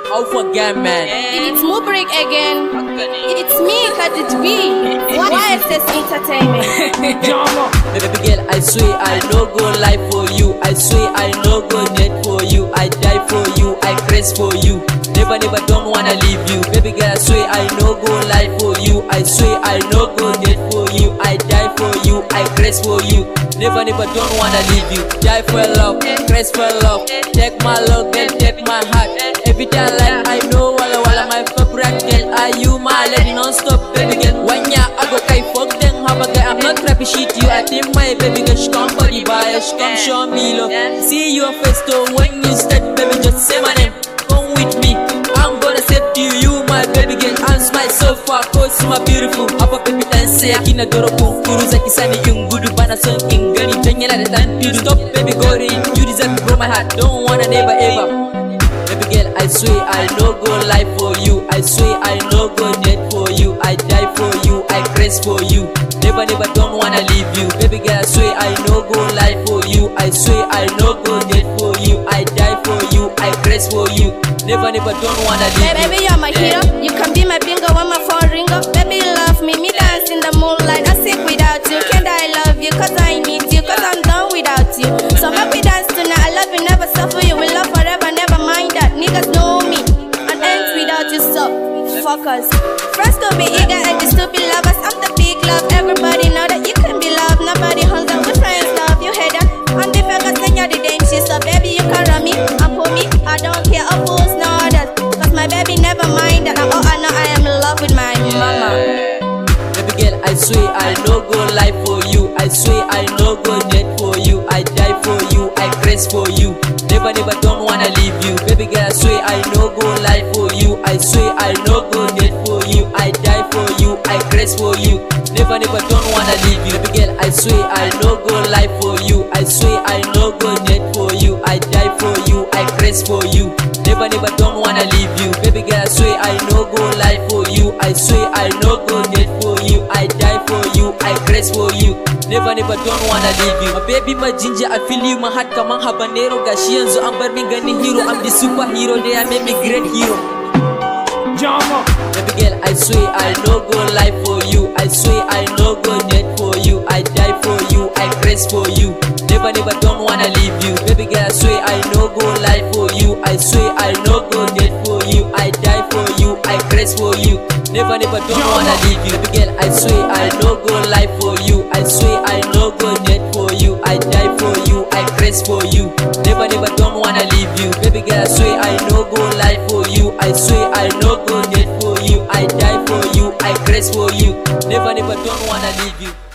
How forget, man? It's Mubrik again. It's me, Kadit B. YSS Entertainment. Baby girl, I swear I no go lie for you. I swear I no go dead for you. I die for you, I craze for you. Never don't wanna leave you. Baby girl, I swear I no go lie for you. I swear I no go dead for you. I die for you, I craze for you. Never don't wanna leave you. Die for love, craze for love. Take my love, then take my heart. Every time like I know wala my favorite girl. Are you my lady non-stop, baby girl? When ya I go kai fuck them have a guy. I'm not trying to shit you. I think my baby girl she come for the buyer. She come show me love. See your face though when you start, baby just say my name. Come with me, I'm gonna save you. You my baby girl, and smile so far. Cause you my beautiful. Apa baby dance akina doro kunkuru zaki sani yungudu bana son ingani tanya na the time to stop baby go in. You deserve to grow my heart. Don't wanna never ever. Baby girl, I swear I no go lie for you. I swear I no go dead for you. I die for you, I craze for you. Never don't wanna leave you. Baby girl, I swear I no go lie for you. I swear I no go dead for you. I die for you, I craze for you. Never don't wanna leave you. Baby, you're my hero. You can be my bingo when my phone ring up. Baby, you love me. Me dance in the moonlight. I sick without you. Can't I love you? Cause I need you. Cause I'm done without you. So happy dance tonight. I love you, never suffer you. We love forever, never mind that. Niggas know me. And ends without you, so fuckers. First to be eager and the stupid lovers. I'm the big love. Everybody know that you can be loved. Nobody holds up with friends love. You hear that? And if I can send you the dame, she so baby you can run me and pull me. I don't care of fools no others. Cause my baby never mind that. Oh I know I am in love with my mama. Baby girl, I swear I no go lie for you. I swear I no go dead for you. I die for you, I craze for you. Never don't wanna leave you. Baby girl, I swear I no go lie for you. I swear I no go dead for you. I die for you, I craze for you. Never don't wanna leave you. Baby girl, I swear I no go lie for you. I swear I no go dead for you. I die for you, I craze for you. Never don't wanna leave you. Baby girl, I swear I no go lie for you. I swear I no go dead for you. I die for you, I craze for you. Never don't wanna leave you. My baby, my ginger, I feel you. My heart come on habanero. Gashi yanzu an bar min ganin hero. I'm the superhero. They are made me great hero. Baby girl, I swear I no go lie for you. I swear I no go dead for you. I die for you, I craze for you. Never don't wanna leave you. Baby girl, I swear I no go lie for you. I swear I no go dead for you. I die for you, I craze for you. Never don't wanna leave you. Baby girl, I swear I no go lie for you. I swear I no go dead for you. I die for you, I craze for you. Never don't wanna leave you. Baby girl, I swear I no go lie for you. I swear I no go dead for you. I die for you, I craze for you. Never don't wanna leave you.